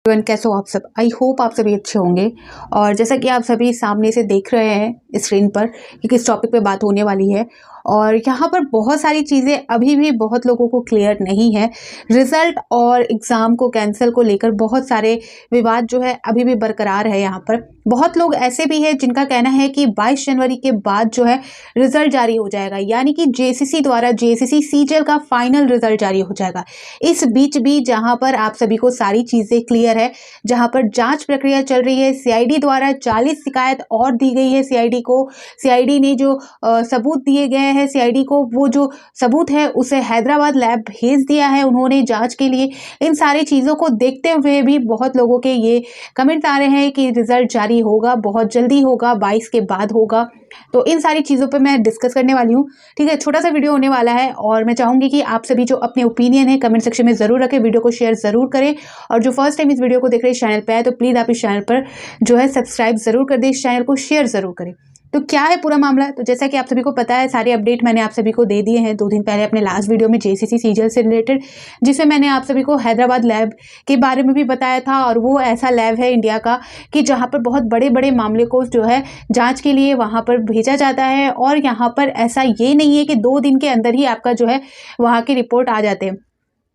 Everyone, कैसे हो आप सब। आई होप आप सभी अच्छे होंगे। और जैसा कि आप सभी सामने से देख रहे हैं स्क्रीन पर कि किस टॉपिक पे बात होने वाली है, और यहाँ पर बहुत सारी चीज़ें अभी भी बहुत लोगों को क्लियर नहीं है। रिजल्ट और एग्ज़ाम को कैंसिल को लेकर बहुत सारे विवाद जो है अभी भी बरकरार है। यहाँ पर बहुत लोग ऐसे भी हैं जिनका कहना है कि 22 जनवरी के बाद जो है रिजल्ट जारी हो जाएगा, यानी कि जेसीसी द्वारा जेसीसी सीजीएल का फाइनल रिजल्ट जारी हो जाएगा। इस बीच भी जहाँ पर आप सभी को सारी चीज़ें क्लियर है, जहाँ पर जांच प्रक्रिया चल रही है, सीआईडी द्वारा 40 शिकायत और दी गई है सीआईडी को। सीआईडी ने जो सबूत दिए गए हैं सीआईडी को, वो जो सबूत है उसे हैदराबाद लैब भेज दिया है उन्होंने जांच के लिए। इन सारी चीज़ों को देखते हुए भी बहुत लोगों के ये कमेंट्स आ रहे हैं कि रिजल्ट जारी होगा, बहुत जल्दी होगा, 22 के बाद होगा। तो इन सारी चीज़ों पे मैं डिस्कस करने वाली हूँ। ठीक है, छोटा सा वीडियो होने वाला है और मैं चाहूँगी कि आप सभी जो अपने ओपिनियन है कमेंट सेक्शन में ज़रूर रखें, वीडियो को शेयर ज़रूर करें। और जो फर्स्ट टाइम इस वीडियो को देख रहे हैं चैनल पे है तो प्लीज़ आप इस चैनल पर जो है सब्सक्राइब ज़रूर कर दें, इस चैनल को शेयर ज़रूर करें। तो क्या है पूरा मामला, तो जैसा कि आप सभी को पता है सारे अपडेट मैंने आप सभी को दे दिए हैं 2 दिन पहले अपने लास्ट वीडियो में जेसीसी सीजीएल से रिलेटेड, जिसमें मैंने आप सभी को हैदराबाद लैब के बारे में भी बताया था। और वो ऐसा लैब है इंडिया का कि जहाँ पर बहुत बड़े बड़े मामले को जो है जांच के लिए वहाँ पर भेजा जाता है। और यहाँ पर ऐसा ये नहीं है कि 2 दिन के अंदर ही आपका जो है वहाँ की रिपोर्ट आ जाते हैं।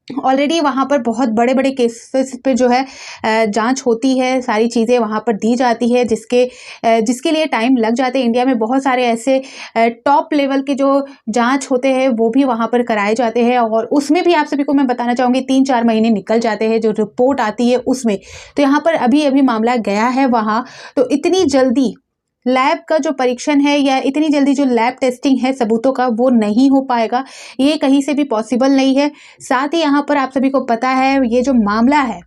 ऑलरेडी वहाँ पर बहुत बड़े बड़े केसेस पे जो है जांच होती है, सारी चीज़ें वहाँ पर दी जाती है, जिसके लिए टाइम लग जाते हैं। इंडिया में बहुत सारे ऐसे टॉप लेवल के जो जांच होते हैं वो भी वहाँ पर कराए जाते हैं, और उसमें भी आप सभी को मैं बताना चाहूँगी 3-4 महीने निकल जाते हैं जो रिपोर्ट आती है उसमें। तो यहाँ पर अभी अभी मामला गया है वहाँ, तो इतनी जल्दी लैब का जो परीक्षण है या इतनी जल्दी जो लैब टेस्टिंग है सबूतों का वो नहीं हो पाएगा, ये कहीं से भी पॉसिबल नहीं है। साथ ही यहाँ पर आप सभी को पता है ये जो मामला है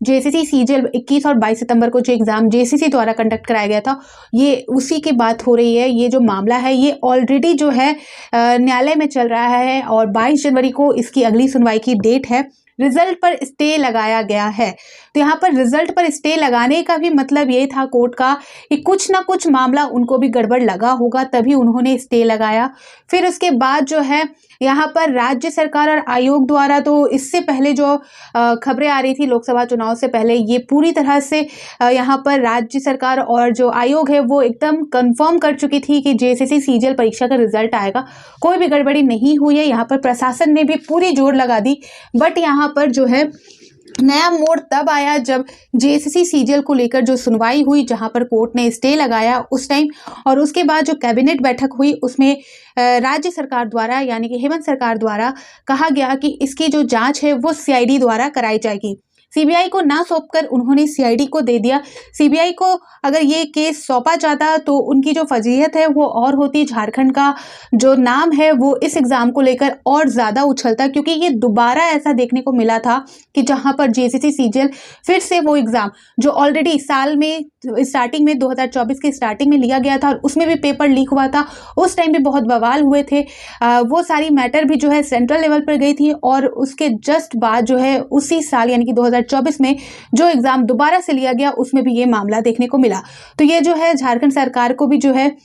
जेसीसी सीजीएल 21 और 22 सितंबर को जो एग्ज़ाम जेसीसी द्वारा कंडक्ट कराया गया था, ये उसी की बात हो रही है। ये जो मामला है ये ऑलरेडी जो है न्यायालय में चल रहा है और 22 जनवरी को इसकी अगली सुनवाई की डेट है। रिजल्ट पर स्टे लगाया गया है। तो यहाँ पर रिजल्ट पर स्टे लगाने का भी मतलब ये था कोर्ट का कि कुछ ना कुछ मामला उनको भी गड़बड़ लगा होगा, तभी उन्होंने स्टे लगाया। फिर उसके बाद जो है यहाँ पर राज्य सरकार और आयोग द्वारा, तो इससे पहले जो खबरें आ रही थी लोकसभा चुनाव से पहले, ये पूरी तरह से यहाँ पर राज्य सरकार और जो आयोग है वो एकदम कंफर्म कर चुकी थी कि जेसीसी सीजीएल परीक्षा का रिजल्ट आएगा। कोई भी गड़बड़ी नहीं हुई है, यहाँ पर प्रशासन ने भी पूरी जोर लगा दी। बट यहाँ पर जो है नया मोड़ तब आया जब जेसीसी सीजीएल को लेकर जो सुनवाई हुई, जहां पर कोर्ट ने स्टे लगाया उस टाइम, और उसके बाद जो कैबिनेट बैठक हुई उसमें राज्य सरकार द्वारा यानी कि हेमंत सरकार द्वारा कहा गया कि इसकी जो जांच है वो सीआईडी द्वारा कराई जाएगी। सीबीआई को ना सौंपकर उन्होंने सीआईडी को दे दिया। सीबीआई को अगर ये केस सौंपा जाता तो उनकी जो फजीहत है वो और होती, झारखंड का जो नाम है वो इस एग्ज़ाम को लेकर और ज़्यादा उछलता, क्योंकि ये दोबारा ऐसा देखने को मिला था कि जहां पर जेसीसी सीजीएल फिर से वो एग्ज़ाम जो ऑलरेडी साल में स्टार्टिंग में 2024 के स्टार्टिंग में लिया गया था और उसमें भी पेपर लीक हुआ था, उस टाइम भी बहुत बवाल हुए थे। वो सारी मैटर भी जो है सेंट्रल लेवल पर गई थी, और उसके जस्ट बाद जो है उसी साल यानी कि 2024 में जो एग्ज़ाम दोबारा से लिया गया उसमें भी ये मामला देखने को मिला। तो ये जो है झारखंड सरकार को भी जो है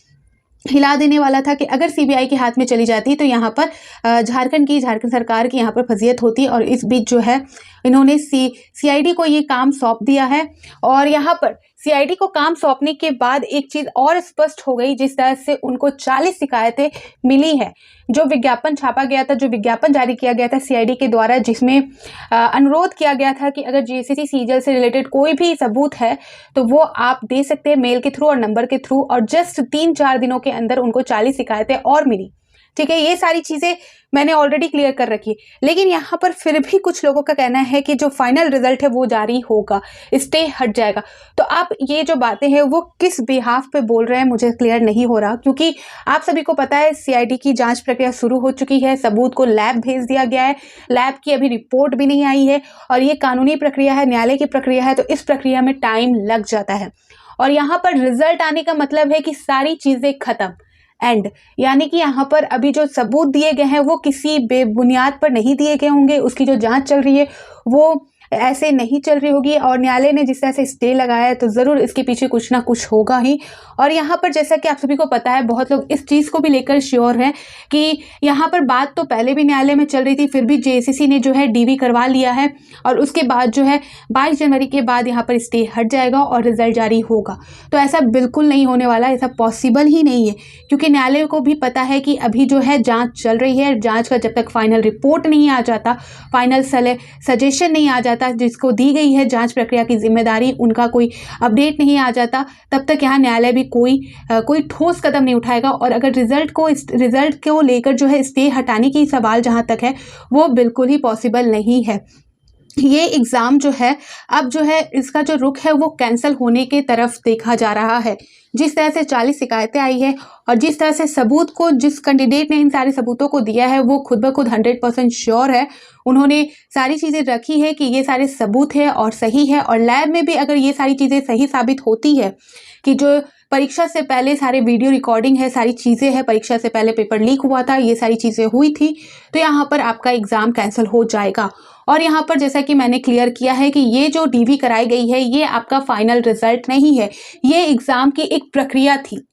हिला देने वाला था कि अगर सीबीआई के हाथ में चली जाती तो यहाँ पर झारखंड सरकार की यहाँ पर फजीयत होती। और इस बीच जो है इन्होंने सीआईडी को ये काम सौंप दिया है। और यहाँ पर सीआईडी को काम सौंपने के बाद एक चीज़ और स्पष्ट हो गई, जिस तरह से उनको 40 शिकायतें मिली हैं। जो विज्ञापन छापा गया था, जो विज्ञापन जारी किया गया था सीआईडी के द्वारा, जिसमें अनुरोध किया गया था कि अगर जेसीसी सीजीएल से रिलेटेड कोई भी सबूत है तो वो आप दे सकते हैं मेल के थ्रू और नंबर के थ्रू, और जस्ट 3-4 दिनों के अंदर उनको 40 शिकायतें और मिली। ठीक है, ये सारी चीज़ें मैंने ऑलरेडी क्लियर कर रखी। लेकिन यहाँ पर फिर भी कुछ लोगों का कहना है कि जो फाइनल रिजल्ट है वो जारी होगा, स्टे हट जाएगा। तो आप ये जो बातें हैं वो किस बिहाफ पे बोल रहे हैं मुझे क्लियर नहीं हो रहा, क्योंकि आप सभी को पता है सीआईडी की जांच प्रक्रिया शुरू हो चुकी है, सबूत को लैब भेज दिया गया है, लैब की अभी रिपोर्ट भी नहीं आई है, और ये कानूनी प्रक्रिया है, न्यायालय की प्रक्रिया है, तो इस प्रक्रिया में टाइम लग जाता है। और यहाँ पर रिजल्ट आने का मतलब है कि सारी चीज़ें खत्म, एंड यानी कि यहाँ पर अभी जो सबूत दिए गए हैं वो किसी बेबुनियाद पर नहीं दिए गए होंगे। उसकी जो जांच चल रही है वो ऐसे नहीं चल रही होगी और न्यायालय ने जिस तरह से स्टे लगाया है तो ज़रूर इसके पीछे कुछ ना कुछ होगा ही। और यहाँ पर जैसा कि आप सभी को पता है, बहुत लोग इस चीज़ को भी लेकर श्योर हैं कि यहाँ पर बात तो पहले भी न्यायालय में चल रही थी, फिर भी जेएसएससी ने जो है डीवी करवा लिया है और उसके बाद जो है 22 जनवरी के बाद यहाँ पर स्टे हट जाएगा और रिजल्ट जारी होगा। तो ऐसा बिल्कुल नहीं होने वाला, ऐसा पॉसिबल ही नहीं है, क्योंकि न्यायालय को भी पता है कि अभी जो है जाँच चल रही है। जाँच का जब तक फाइनल रिपोर्ट नहीं आ जाता, फाइनल सजेशन नहीं आ जाता, जिसको दी गई है जांच प्रक्रिया की जिम्मेदारी, उनका कोई अपडेट नहीं आ जाता, तब तक यहाँ न्यायालय भी कोई ठोस कदम नहीं उठाएगा। और अगर रिजल्ट को लेकर जो है स्टे हटाने की सवाल जहाँ तक है, वो बिल्कुल ही पॉसिबल नहीं है। ये एग्ज़ाम जो है अब जो है इसका जो रुख है वो कैंसिल होने के तरफ देखा जा रहा है। जिस तरह से 40 शिकायतें आई है और जिस तरह से सबूत को जिस कैंडिडेट ने इन सारे सबूतों को दिया है वो खुद ब खुद 100% श्योर है, उन्होंने सारी चीज़ें रखी है कि ये सारे सबूत है और सही है। और लैब में भी अगर ये सारी चीज़ें सही साबित होती है कि जो परीक्षा से पहले सारे वीडियो रिकॉर्डिंग है, सारी चीज़ें हैं, परीक्षा से पहले पेपर लीक हुआ था, ये सारी चीज़ें हुई थी, तो यहाँ पर आपका एग्ज़ाम कैंसिल हो जाएगा। और यहाँ पर जैसा कि मैंने क्लियर किया है कि ये जो डीवी कराई गई है ये आपका फाइनल रिजल्ट नहीं है, ये एग्ज़ाम की एक प्रक्रिया थी।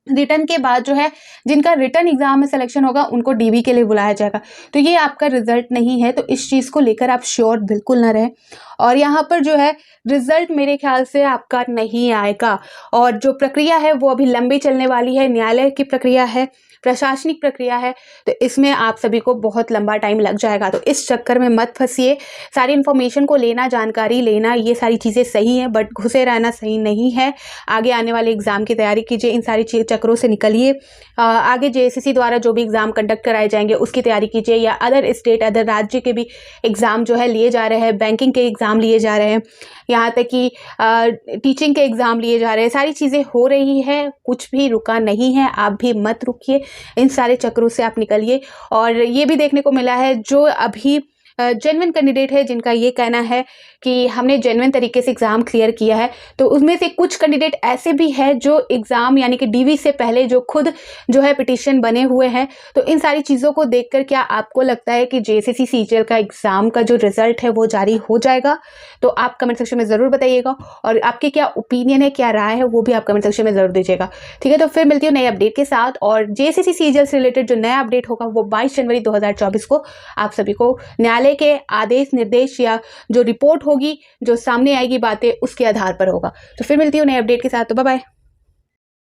रिटर्न के बाद जो है जिनका रिटर्न एग्जाम में सिलेक्शन होगा उनको डीवी के लिए बुलाया जाएगा, तो ये आपका रिजल्ट नहीं है। तो इस चीज़ को लेकर आप श्योर बिल्कुल ना रहें। और यहाँ पर जो है रिजल्ट मेरे ख्याल से आपका नहीं आएगा और जो प्रक्रिया है वो अभी लंबी चलने वाली है, न्यायालय की प्रक्रिया है, प्रशासनिक प्रक्रिया है, तो इसमें आप सभी को बहुत लंबा टाइम लग जाएगा। तो इस चक्कर में मत फंसिए। सारी इन्फॉर्मेशन को लेना, जानकारी लेना, ये सारी चीज़ें सही हैं, बट घुसे रहना सही नहीं है। आगे आने वाले एग्ज़ाम की तैयारी कीजिए, इन सारी चक्रों से निकलिए। आगे जेएसएससी द्वारा जो भी एग्ज़ाम कंडक्ट कराए जाएंगे उसकी तैयारी कीजिए, या अदर स्टेट, अदर राज्य के भी एग्ज़ाम जो है लिए जा रहे हैं, बैंकिंग के एग्ज़ाम लिए जा रहे हैं, यहाँ तक कि टीचिंग के एग्ज़ाम लिए जा रहे हैं, सारी चीज़ें हो रही है, कुछ भी रुका नहीं है। आप भी मत रुकिए, इन सारे चक्रों से आप निकलिए। और ये भी देखने को मिला है जो अभी जेन्युइन कैंडिडेट है जिनका ये कहना है कि हमने जेन्युइन तरीके से एग्ज़ाम क्लियर किया है, तो उसमें से कुछ कैंडिडेट ऐसे भी हैं जो एग्ज़ाम यानी कि डीवी से पहले जो खुद जो है पिटिशन बने हुए हैं। तो इन सारी चीज़ों को देखकर क्या आपको लगता है कि जेएसएससी सीजीएल का एग्ज़ाम का जो रिज़ल्ट है वो जारी हो जाएगा? तो आप कमेंट सेक्शन में ज़रूर बताइएगा और आपके क्या ओपिनियन है, क्या राय है, वो भी आप कमेंट सेक्शन में ज़रूर दीजिएगा। ठीक है, तो फिर मिलती हूँ नए अपडेट के साथ। और जेएसएससी सीजीएल से रिलेटेड जो नया अपडेट होगा वो 22 जनवरी 2024 को आप सभी को न्यायालय के आदेश, निर्देश या जो रिपोर्ट होगी, जो सामने आएगी बातें, उसके आधार पर होगा। तो फिर मिलती हूँ नए अपडेट के साथ। तो बाय बाय।